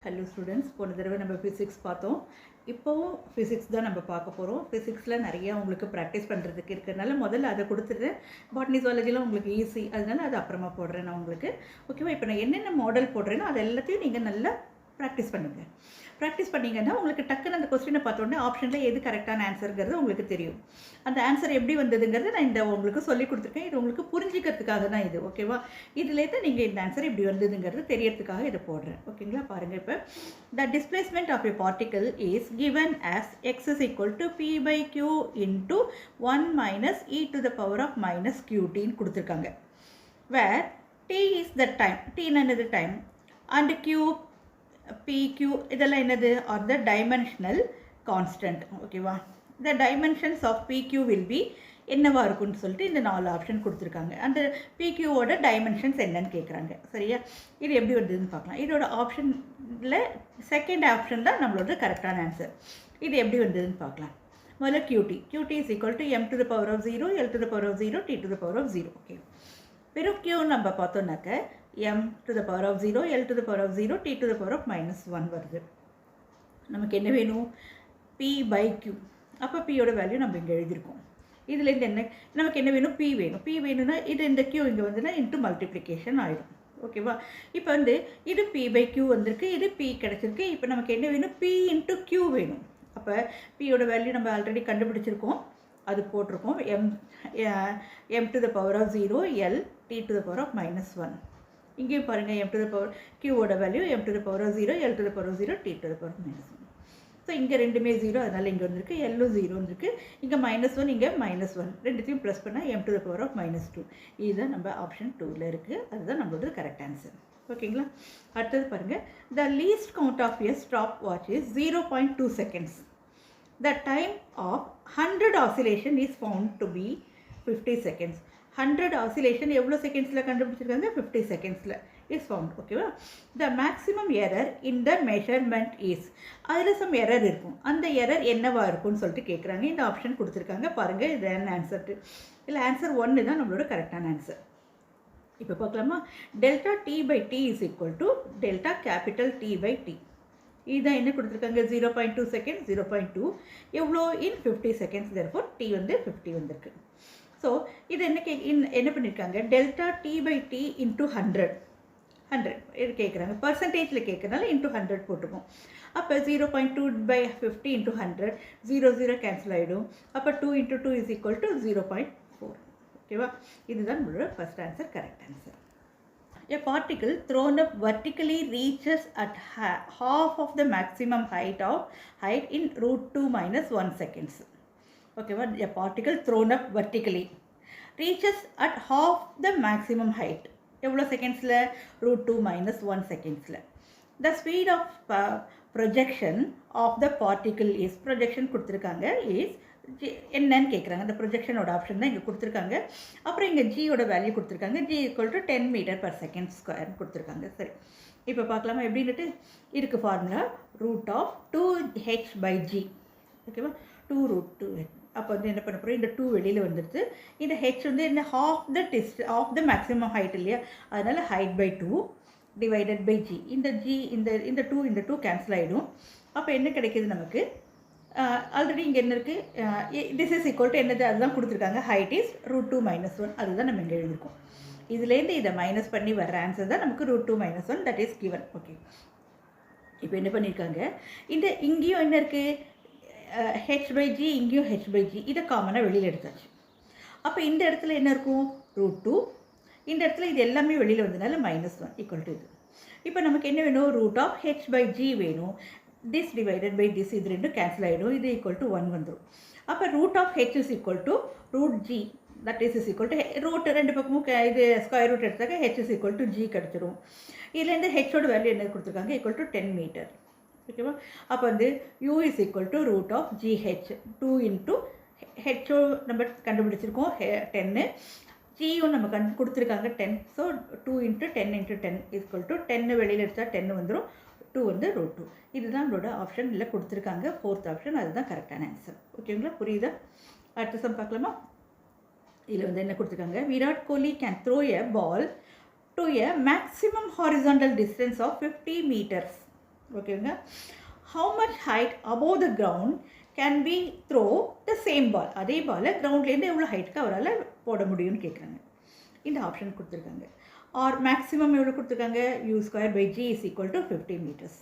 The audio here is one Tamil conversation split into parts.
ஹலோ ஸ்டூடெண்ட்ஸ், போன தடவை நம்ம ஃபிசிக்ஸ் பார்த்தோம். இப்போவும் ஃபிசிக்ஸ் தான் நம்ம பார்க்க போகிறோம். ஃபிசிக்ஸில் நிறையா உங்களுக்கு ப்ராக்டிஸ் பண்ணுறதுக்கு இருக்கிறதுனால முதல்ல அதை கொடுத்துட்றேன். பாட்னி ஜுவாலஜிலாம் உங்களுக்கு ஈஸி, அதனால அது அப்புறமா போடுறேன் நான் உங்களுக்கு. ஓகேவா? இப்போ நான் என்னென்ன மாடல் போடுறேனோ அது எல்லாத்தையும் நீங்கள் நல்லா ப்ராக்டிஸ் பண்ணுங்கள். ப்ராக்டிஸ் பண்ணிங்கன்னா உங்களுக்கு டக்குன்னு அந்த கொஸ்டினை பார்த்தோன்னே ஆப்ஷனில் எது கரெக்டான ஆன்சருங்கிறது உங்களுக்கு தெரியும். அந்த ஆன்சர் எப்படி வந்ததுங்கிறது நான் இந்த உங்களுக்கு சொல்லி கொடுத்துருக்கேன். இது உங்களுக்கு புரிஞ்சிக்கிறதுக்காக தான் இது. ஓகேவா? இதுலேருந்து நீங்கள் இந்த ஆன்சர் இப்படி வந்ததுங்கிறது தெரியறதுக்காக இதை போடுறேன். ஓகேங்களா? பாருங்கள். இப்போ the displacement of a particle is given as x is equal to p by q into 1 minus e to the power of minus qt கொடுத்துருக்காங்க. where t is the time, t என்னது டைம், and q PQ இதெல்லாம் என்னது ஆர் த டைமென்ஷனல் கான்ஸ்டன்ட். ஓகேவா? The dimensions of PQ will be என்னவா இருக்குன்னு சொல்லிட்டு இந்த 4 ஆப்ஷன் கொடுத்துருக்காங்க. அந்த PQவோட டைமென்ஷன்ஸ் என்னன்னு கேட்குறாங்க. சரியா? இது எப்படி வந்ததுன்னு பார்க்கலாம். இதோட ஆப்ஷனில் செகண்ட் ஆப்ஷன் தான் நம்மளோட கரெக்டான ஆன்சர். இது எப்படி வந்ததுன்னு பார்க்கலாம். முதல்ல QT is equal to m to the power of 0, L to the power of 0, T to the power of 0. Okay, வெறும் Q நம்ம பார்த்தோம்னாக்க m to the power of 0, L to the power of 0, T to the power of minus 1 வருது. நமக்கு என்ன வேணும்? P by Q. அப்போ Pயோட வேல்யூ நம்ம இங்கே எழுதியிருக்கோம். இதுலேருந்து என்ன நமக்கு என்ன வேணும்? P வேணும். P வேணும்னா இது இந்த Q இங்கே வந்துன்னா இன்ட்டு மல்டிப்ளிகேஷன் ஆகிடும். ஓகேவா? இப்போ வந்து இது P by Q வந்திருக்கு, இது P கிடச்சிருக்கு. இப்போ நமக்கு என்ன வேணும்? P இன்ட்டு Q வேணும். அப்போ Pயோட வேல்யூ நம்ம ஆல்ரெடி கண்டுபிடிச்சிருக்கோம், அது போட்டிருக்கோம். m to the power of 0, L, T to the power of minus 1. இங்கேயும் பாருங்கள், m to the power Qவோட value m to the power of 0, L to the power of 0, T to the power of minus 1. So இங்கே ரெண்டுமே 0, அதனால் இங்கே வந்திருக்கு. எல்லும் 0 வந்திருக்கு. இங்கே -1, இங்கே -1, ரெண்டுத்தையும் ப்ளஸ் பண்ணால் m to the power of -2. இதுதான் நம்ம ஆப்ஷன் 2ல் இருக்குது. அதுதான் நம்மளோட கரெக்ட் ஆன்சர். ஓகேங்களா? அடுத்தது பாருங்கள். The least count of a stopwatch is 0.2 seconds. The time of 100 oscillation is found to be 50 seconds. 100 oscillation எவ்வளோ செகண்ட்ஸில் கண்டுபிடிச்சிருக்காங்க? 50 செகண்ட்ஸில் இஸ் ஃபவுண்ட். ஓகேவா? The maximum error in the measurement is, அதில் சம் எரர் இருக்கும். அந்த எரர் என்னவா இருக்கும்னு சொல்லிட்டு கேட்குறாங்க. இந்த ஆப்ஷன் கொடுத்துருக்காங்க. பாருங்கள், இது என்ன ஆன்சர்? இல்லை, ஆன்சர் 1 தான் நம்மளோட கரெக்டான ஆன்சர். இப்போ பார்க்கலாமா? Delta t by t is equal to delta capital T by T. இதுதான் என்ன கொடுத்துருக்காங்க? 0.2 செகண்ட், 0.2 எவ்வளோ இன் 50 செகண்ட்ஸ். therefore டி வந்து 50 வந்திருக்கு. ஸோ இது என்ன பண்ணியிருக்காங்க? Delta t by t into 100 இது கேட்குறாங்க. பர்சன்டேஜில் கேட்குறதுனால இன்ட்டு 100 போட்டுப்போம். அப்போ 0.2 by 50 இன்ட்டு 100, 0 கேன்சல் ஆகிடும். அப்போ 2 × 2 இஸ் ஈக்குவல் டு 0.4. ஓகேவா? இதுதான் நம்மளோட first answer, correct answer. A particle thrown up vertically reaches at half of the maximum height in √2 minus 1 seconds. Okay, a particle thrown up vertically reaches at half the maximum height. எவ்வளோ செகண்ட்ஸில்? √2 minus 1 secondsல. The speed of projection of the particle is, projection கொடுத்துருக்காங்க, is என்னன்னு கேட்குறாங்க. அந்த ப்ரொஜெக்ஷனோட ஆப்ஷன் தான் இங்கே கொடுத்துருக்காங்க. அப்புறம் இங்கே ஜியோட வேல்யூ கொடுத்துருக்காங்க. ஜி ஈக்குவல் டு 10 m/s² கொடுத்துருக்காங்க. சரி, இப்போ பார்க்கலாமா எப்படின்னுட்டு? இருக்குது ஃபார்முலா. √2h/g. ஓகேவா? 2√2h. அப்போ வந்து என்ன பண்ண போகிறோம்? இந்த 2 வெளியில் வந்துடுது. இந்த ஹெச் வந்து என்ன? ஆஃப் த மேக்ஸிமம் ஹைட் இல்லையா? அதனால் height by 2 divided by G. இந்த ஜி இந்த 2 கேன்சல் ஆகிடும். அப்போ என்ன கிடைக்கிது நமக்கு? ஆல்ரெடி இங்கே என்ன இருக்குது? திஸ் இஸ் ஈக்குவல் டு என்னது? அதுதான் கொடுத்துருக்காங்க. Height is √2 minus 1. அதுதான் நம்ம இங்கே எழுதியிருக்கோம். இதுலேருந்து இதை மைனஸ் பண்ணி வர ஆன்சர் தான் நமக்கு √2 minus 1, that is given. Okay, இப்போ என்ன பண்ணியிருக்காங்க? இந்த இங்கேயும் என்ன இருக்குது? h/g, இங்கேயும் h/g. இதை காமனாக வெளியில் எடுத்தாச்சு. அப்போ இந்த இடத்துல என்ன இருக்கும்? √2. இந்த இடத்துல இது எல்லாமே வெளியில் வந்ததுனால -1 ஈக்குவல் டு இது. இப்போ நமக்கு என்ன வேணும்? √h/g வேணும். திஸ் டிவைடட் பை திஸ், இது ரெண்டும் கேன்சல் ஆகிடும். இது ஈக்குவல் டு 1 வந்துடும். அப்போ √h is equal to √g, that is equal to root ரெண்டு பக்கமும் இது ஸ்கொயர் ரூட் எடுத்தாக்க h is equal to g கிடச்சிரும். இதுலேருந்து ஹெச்சோட வேல்யூ என்ன கொடுத்துருக்காங்க? Equal to 10 metre. ஓகேவா? அப்போ வந்து u is equal to √gh. 2 into ஹெச்சோ நம்ம கண்டுபிடிச்சிருக்கோம் 10, ஜியும் நம்ம கொடுத்துருக்காங்க 10. ஸோ 2 × 10 × 10 ஈக்குவல் டு 10 வெளியில் எடுத்தால் 10 வந்துடும். 2 வந்து √2. இதுதான் நம்மளோட ஆப்ஷன் இல்லை கொடுத்துருக்காங்க. 4th ஆப்ஷன், அதுதான் கரெக்டான ஆன்சர். ஓகேங்களா? புரியுதா? அடுத்த சம் பார்க்கலாமா? இதில் வந்து என்ன கொடுத்துருக்காங்க? Virat Kohli can throw a ball to a maximum horizontal distance of 50 meters. ஓகேங்க. How much height above the ground can be throw the same ball, அதே பாலை கிரவுண்ட்லேருந்து எவ்வளோ ஹைட்டுக்கு அவரால் போட முடியும்னு கேட்குறாங்க. இந்த ஆப்ஷன் கொடுத்துருக்காங்க. ஆர் மேக்ஸிமம் எவ்வளோ கொடுத்துருக்காங்க, u²/g is equal to 50 meters.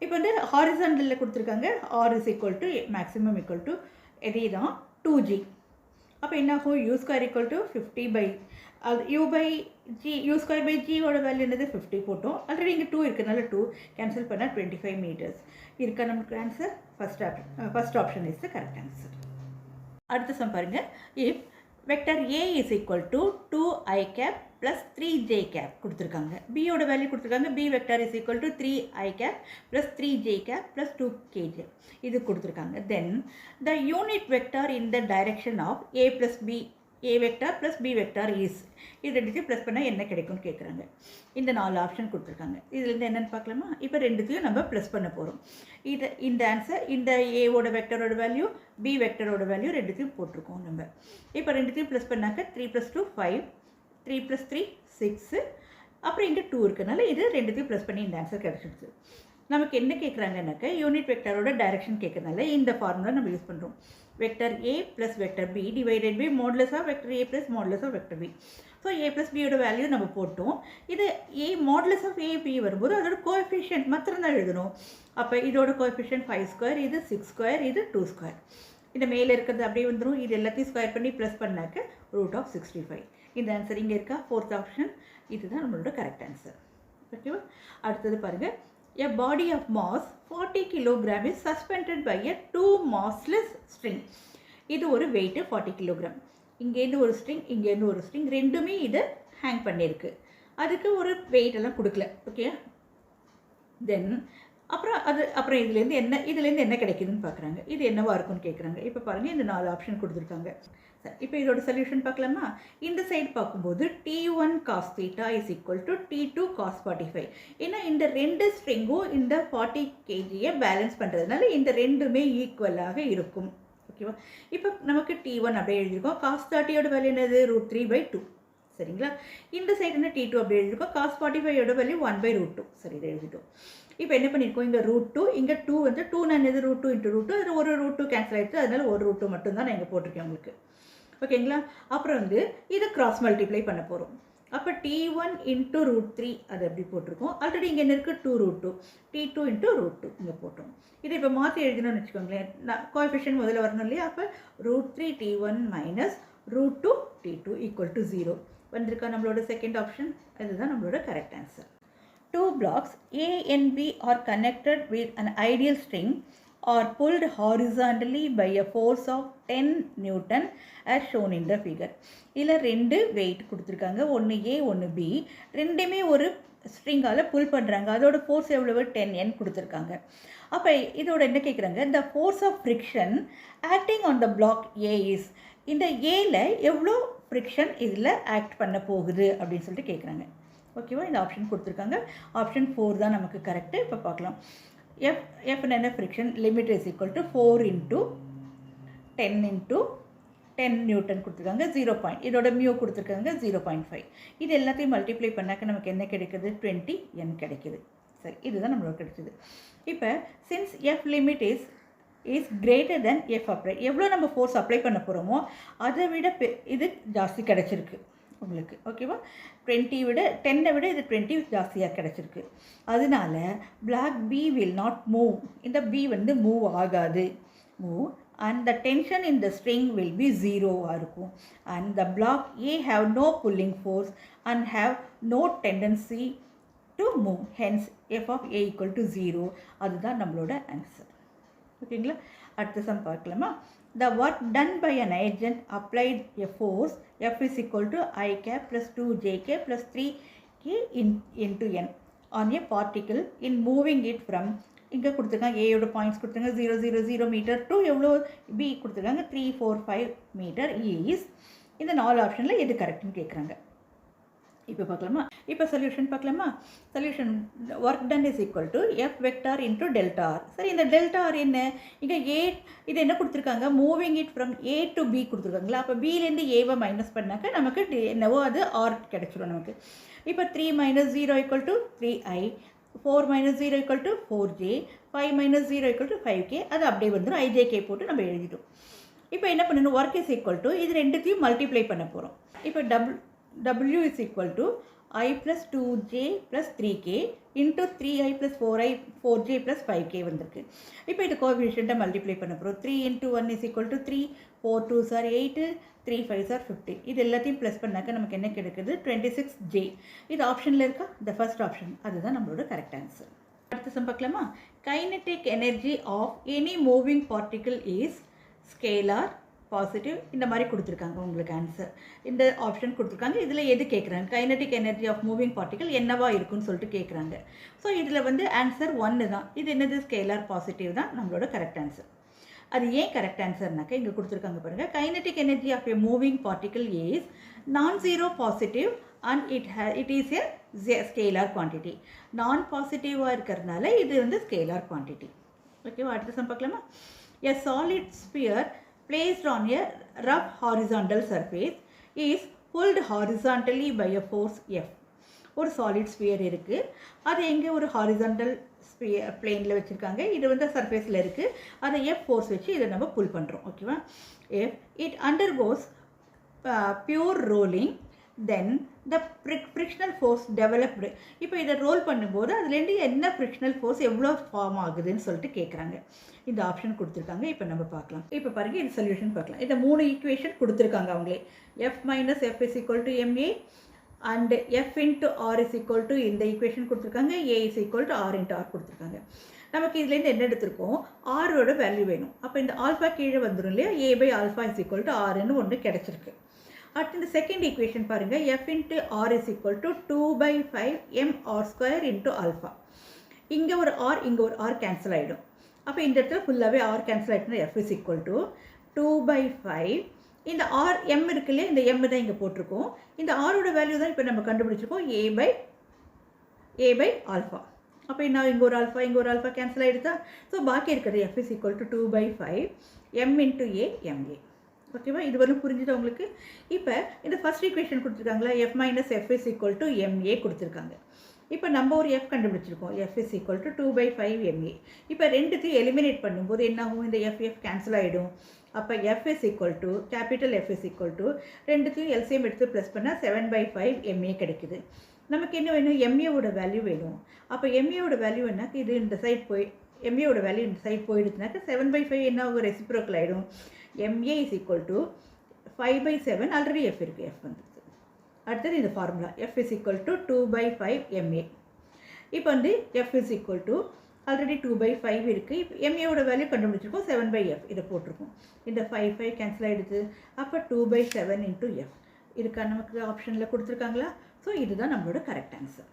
இப்போ வந்து ஹாரிசாண்டலில் கொடுத்துருக்காங்க, r is equal to maximum equal to இதே தான் 2g. அப்போ என்ன ஆகும், u² equal to 50 அது u/g ஓட வேல்யூ என்னது 50 போட்டோம். ஆல்ரெடி இங்கே 2 இருக்கிறதுனால 2 கேன்சல் பண்ணால் 25 meters இருக்கா நமக்கு answer. First option is the correct answer. அடுத்த சம் பாருங்கள். If vector a is equal to 2i cap plus 3j cap கொடுத்துருக்காங்க. b ஓட வேல்யூ கொடுத்துருக்காங்க. b vector is equal to 3i cap plus 3j cap plus 2kj இது கொடுத்துருக்காங்க. தென் the unit vector in the direction of a plus b, a vector plus b vector is, இது ரெண்டுத்தையும் ப்ளஸ் பண்ணால் என்ன கிடைக்கும்னு கேட்குறாங்க. இந்த 4 ஆப்ஷன் கொடுத்துருக்காங்க. இதுலேருந்து என்னென்னு பார்க்கலாமா. இப்போ ரெண்டுத்தையும் நம்ம ப்ளஸ் பண்ண போகிறோம். இந்த ஆன்சர், இந்த ஏவோட வெக்டரோட வேல்யூ, பி வெக்டரோட வேல்யூ ரெண்டுத்தையும் போட்டிருக்கோம் நம்ம. இப்போ ரெண்டுத்தையும் ப்ளஸ் பண்ணாக்க 3 + 2 5, 3 + 3 6, அப்புறம் இங்கே 2 இருக்கிறனால இது ரெண்டுத்தையும் ப்ளஸ் பண்ணி இந்த ஆன்சர் கிடச்சிடுச்சு. நமக்கு என்ன கேட்குறாங்கன்னாக்க யூனிட் வெக்டரோட டைரக்ஷன் கேட்குறதுனால இந்த ஃபார்முலா நம்ம யூஸ் பண்ணுறோம். Vector a + vector b divided by modulus of vector a + modulus of vector b. So a + b யோட வேல்யூ நம்ம போட்டோம். இது a modulus of a b வரும்போது அதோட கோஎஃபிஷியன்ட் மாத்திரம் தான் எழுதணும். அப்போ இதோட கோஎஃபிஷியன்ட் 5², இது 6², இது 2². இந்த மேலே இருக்கிறது அப்படியே வந்துடும். இது எல்லாத்தையும் ஸ்கொயர் பண்ணி ப்ளஸ் பண்ணாக்க √65. இந்த ஆன்சர் இங்கே இருக்கா, 4th ஆப்ஷன். இதுதான் நம்மளோட கரெக்ட் ஆன்சர். ஓகேவா. அடுத்தது பாருங்கள். A body of mass 40 kg is suspended by a 2 massless string. இது ஒரு weight 40 kg. இங்கேருந்து ஒரு ஸ்ட்ரிங், இங்கேருந்து ஒரு ஸ்ட்ரிங், ரெண்டுமே இது ஹேங் பண்ணியிருக்கு. அதுக்கு ஒரு வெயிட் எல்லாம் கொடுக்கல. ஓகே. தென் அப்புறம் இதுலேருந்து என்ன கிடைக்குதுன்னு பார்க்குறாங்க. இது என்னவா இருக்குன்னு கேட்குறாங்க. இப்போ பாருங்கள், இந்த 4 ஆப்ஷன் கொடுத்துருக்காங்க. சரி, இப்போ இதோட சொல்யூஷன் பார்க்கலாமா. இந்த சைடு பார்க்கும்போது T1 cos θ is equal to T2 cos 45. ஏன்னா இந்த ரெண்டு ஸ்ட்ரிங்கும் இந்த 40 kgயை பேலன்ஸ் பண்ணுறதுனால இந்த ரெண்டுமே ஈக்குவலாக இருக்கும். ஓகேவா. இப்போ நமக்கு T1 அப்படியே எழுதியிருக்கோம். cos 30யோட வேல்யூ என்னது, √3/2. சரிங்களா. இந்த சைடு என்ன T2 அப்படியே எழுதியிருக்கோம். cos 45யோட வேல்யூ 1/√2. சரி, இதை எழுதிட்டோம். இப்போ என்ன பண்ணியிருக்கோம், இங்கே √2, இங்கே 2 வந்து 2 நான் இது √2 × √2, அது ஒரு √2 கேன்சல் ஆகிடுச்சு. அதனால ஒரு √2 மட்டும்தான் நான் இங்கே போட்டிருக்கேன் உங்களுக்கு. ஓகேங்களா. அப்புறம் வந்து இதை கிராஸ் மல்டிப்ளை பண்ண போகிறோம். அப்போ T1 × √3 அது எப்படி போட்டிருக்கோம். ஆல்ரெடி இங்கே என்ன இருக்குது, 2√2, T2 × √2 இங்கே போட்டோம். இதை இப்போ மாற்றி எழுதணும்னு வச்சுக்கோங்களேன். நான் கோஎஃபிஷியன்ட் முதல்ல வரணும் இல்லையா. அப்போ √3 T1 - √2 T2 = 0 வந்திருக்கா நம்மளோட செகண்ட் ஆப்ஷன். அதுதான் நம்மளோட correct answer. 2 blocks A and B are connected with an ideal string are pulled horizontally by a force of 10 Newton as shown in the figure. இதில் ரெண்டு வெயிட் கொடுத்துருக்காங்க. ஒன்று A, ஒன்று B. ரெண்டுமே ஒரு ஸ்ட்ரிங்கால் புல் பண்ணுறாங்க. அதோட ஃபோர்ஸ் எவ்வளவு, 10N கொடுத்துருக்காங்க. அப்போ இதோட என்ன கேட்குறாங்க, the force of friction acting on the block A is, இந்த ஏல எவ்வளோ ஃப்ரிக்ஷன் இதில் ஆக்ட் பண்ண போகுது அப்படின்னு சொல்லிட்டு கேட்குறாங்க. ஓகேவா. இந்த ஆப்ஷன் கொடுத்துருக்காங்க. ஆப்ஷன் 4 தான் நமக்கு கரெக்டு. இப்போ பார்க்கலாம். எஃப் என்ன friction, limit is equal to 4 × 10 × 10 Newton கொடுத்துருக்காங்க. 0. இதோட மியூ கொடுத்துருக்காங்க 0.5. இது எல்லாத்தையும் மல்டிப்ளை பண்ணாக்க நமக்கு என்ன கிடைக்குது, 20N கிடைக்குது. சரி, இதுதான் நம்மளோட கிடைச்சிது. இப்போ since F limit is greater than F apply, எவ்வளோ நம்ம ஃபோர்ஸ் அப்ளை பண்ண போகிறோமோ அதை விட இது ஜாஸ்தி கிடச்சிருக்கு உங்களுக்கு. ஓகேவா. 10 விட இது 20 ஜாஸ்தியாக கிடச்சிருக்கு. அதனால block B will not move. இந்த B வந்து மூவ் ஆகாது. Move and the tension in the string will be 0 இருக்கும். and the block A have no pulling force and have no tendency to move. hence f of A = 0. அதுதான் நம்மளோட ஆன்சர். ஓகேங்களா. அடுத்த சம் பார்க்கலாமா. The work done by an agent applied a force F is equal to I cap plus 2JK plus 3K into N on a particle in moving it from, இங்கே கொடுத்துருக்காங்க ஏயோட பாயிண்ட்ஸ் கொடுத்துருக்காங்க 000 மீட்டர் டு எவ்வளோ, பி கொடுத்துருக்காங்க 345 மீட்டர் ஈஸ். இந்த 4 ஆப்ஷனில் எது கரெக்டுன்னு கேட்குறாங்க. இப்போ பார்க்கலாமா. இப்போ சொல்யூஷன் பார்க்கலாமா. Solution work done is equal to F vector into delta R. சரி, இந்த டெல்டா ஆர் என்ன, இங்கே இது என்ன கொடுத்துருக்காங்க, moving it from A to B கொடுத்துருக்காங்களா. அப்போ பிலேருந்து ஏவை மைனஸ் பண்ணாக்க நமக்கு என்னவோ அது ஆர் கிடச்சிடும் நமக்கு. இப்போ 3 - 0 = 3i, 4 minus 0 equal to 4j, 5 minus 0 equal to 5k. அது அப்படியே வந்துடும். ijk போட்டு நம்ம எழுதிட்டோம். இப்போ என்ன பண்ணணும், ஒர்க் இஸ் ஈக்குவல் டு இது ரெண்டுத்தையும் மல்டிப்ளை பண்ண போகிறோம். இப்போ w is equal to I plus 2j plus 3k into 3i plus 4j plus 5k வந்திருக்கு. இப்போ இது கோஎஃபிஷியண்ட்டை மல்டிப்ளை பண்ண போகிறோம். 3 into 1 is equal to 3, 4 2s are 8, 3 5s are 15. இது எல்லாத்தையும் ப்ளஸ் பண்ணாக்க நமக்கு என்ன கிடைக்குது, 26j. இது ஆப்ஷனில் இருக்கா, த ஃபர்ஸ்ட் ஆப்ஷன், அதுதான் நம்மளோட கரெக்ட் ஆன்சர். அடுத்த சம் பார்க்கலாமா. Kinetic energy of any moving particle is scalar, positive, இந்த மாதிரி கொடுத்துருக்காங்க உங்களுக்கு ஆன்சர். இந்த ஆப்ஷன் கொடுத்துருக்காங்க. இதில் எது கேட்குறாங்க, kinetic energy of moving particle என்னவா இருக்குன்னு சொல்லிட்டு கேட்குறாங்க. ஸோ இதில் வந்து ஆன்சர் 1 தான். இது என்னது, ஸ்கேலார் பாசிட்டிவ் தான் நம்மளோட கரெக்ட் ஆன்சர். அது ஏன் கரெக்ட் ஆன்சர்னாக்கா இங்கே கொடுத்துருக்காங்க பாருங்கள். Kinetic energy of a moving particle is non zero positive and it is a scalar quantity. நான் பாசிட்டிவாக இருக்கிறதுனால இது வந்து ஸ்கேலார் குவான்டிட்டி. ஓகேவா, அடுத்த சம் பார்க்கலாமா. A solid sphere placed on a rough horizontal surface is pulled horizontally by a force F. ஒரு சாலிட் ஸ்பியர் இருக்குது, அது எங்கே ஒரு ஹாரிசான்டல் பிளேனில் வச்சுருக்காங்க. இது வந்து சர்ஃபேஸில் இருக்குது. அதை எஃப் ஃபோர்ஸ் வச்சு இதை நம்ம புல் பண்ணுறோம். ஓகேவா. F it undergoes pure rolling, then the frictional force developed. இப்போ இதை ரோல் பண்ணும்போது அதுலேருந்து என்ன ஃப்ரிக்ஷனல் ஃபோர்ஸ் எவ்வளோ ஃபார்ம் ஆகுதுன்னு சொல்லிட்டு கேட்குறாங்க. இந்த ஆப்ஷன் கொடுத்துருக்காங்க. இப்போ நம்ம பார்க்கலாம். இப்போ பாருங்கள், இது சொல்யூஷன் பார்க்கலாம். இந்த 3 ஈக்குவேஷன் கொடுத்துருக்காங்க அவங்களே. F minus F is equal to MA and F into R is equal to இந்த ஈக்குவேஷன் கொடுத்துருக்காங்க. A is equal to R into R கொடுத்துருக்காங்க. நமக்கு இதுலேருந்து என்ன எடுத்திருக்கோம், ஆரோட வேல்யூ வேணும். அப்போ இந்த ஆல்ஃபா கீழே வந்துடும் இல்லையா, A by alpha is equal to ஆர்னு ஒன்று கிடச்சிருக்கு. அடுத்து இந்த செகண்ட் ஈக்குவேஷன் பாருங்கள், F into R is equal to 2/5 mr square into alpha. இங்கே ஒரு ஆர், இங்கே ஒரு ஆர் கேன்சல் ஆகிடும். அப்போ இந்த இடத்துல ஃபுல்லாகவே ஆர் கேன்சல் ஆகிட்டுனா எஃப் இஸ் ஈக்குவல் டு 2/5. இந்த ஆர் எம் இருக்குல்லையே, இந்த எம் தான் இங்கே போட்டிருக்கோம். இந்த ஆரோட வேல்யூ தான் இப்போ நம்ம கண்டுபிடிச்சிருக்கோம், ஏ பை ஆல்ஃபா. அப்போ என்ன, இங்கே ஒரு ஆல்ஃபா, இங்கே ஒரு ஆல்ஃபா கேன்சல் ஆகிடுதா. ஸோ பாக்கி இருக்கிறது F is equal to 2/5 m into A MA. ஓகேவா, இது வரும் புரிஞ்சுது உங்களுக்கு. இப்போ இந்த ஃபர்ஸ்ட் ஈக்குவேஷன் கொடுத்துருக்காங்களா, F minus F is equal to MA கொடுத்துருக்காங்க. இப்போ நம்ம ஒரு எஃப் கண்டுபிடிச்சிருக்கோம், F is equal to 2/5 MA. இப்போ ரெண்டுத்தையும் எலிமினேட் பண்ணும்போது என்ன ஆகும், இந்த எஃப் கேன்சல் ஆகிடும். அப்போ F is equal to capital F is equal to ரெண்டுத்தையும் எல்சிஎம் எடுத்து ப்ளஸ் பண்ணால் 7/5 எம்ஏ கிடைக்குது. நமக்கு என்ன வேணும், எம்ஏவோட வேல்யூ வேணும். அப்போ எம்ஏவோட வேல்யூ என்னாக்க இது இந்த சைட் போய் எம்ஏவோட வேல்யூ இந்த சைட் போயிடுச்சுனாக்கா 7/5 என்ன ஆகும், ரெசிப்ரோக்கல் ஆகிடும். MA is equal to 5/7, already F இருக்குது, எஃப் வந்துடுது. அடுத்தது இந்த formula F is equal to 2/5 MA. இப்போ வந்து F is equal to already 2/5 இருக்குது. இப்போ எம்ஏவோட வேல்யூ கண்டுபிடிச்சிருக்கோம், 7/f இதை போட்டிருக்கோம். இந்த 5 கேன்சல் ஆகிடுது. அப்போ 2/7 இன்ட்டு எஃப் இருக்கா நமக்கு ஆப்ஷனில் கொடுத்துருக்காங்களா. ஸோ இதுதான் நம்மளோட கரெக்ட் ஆன்சர்.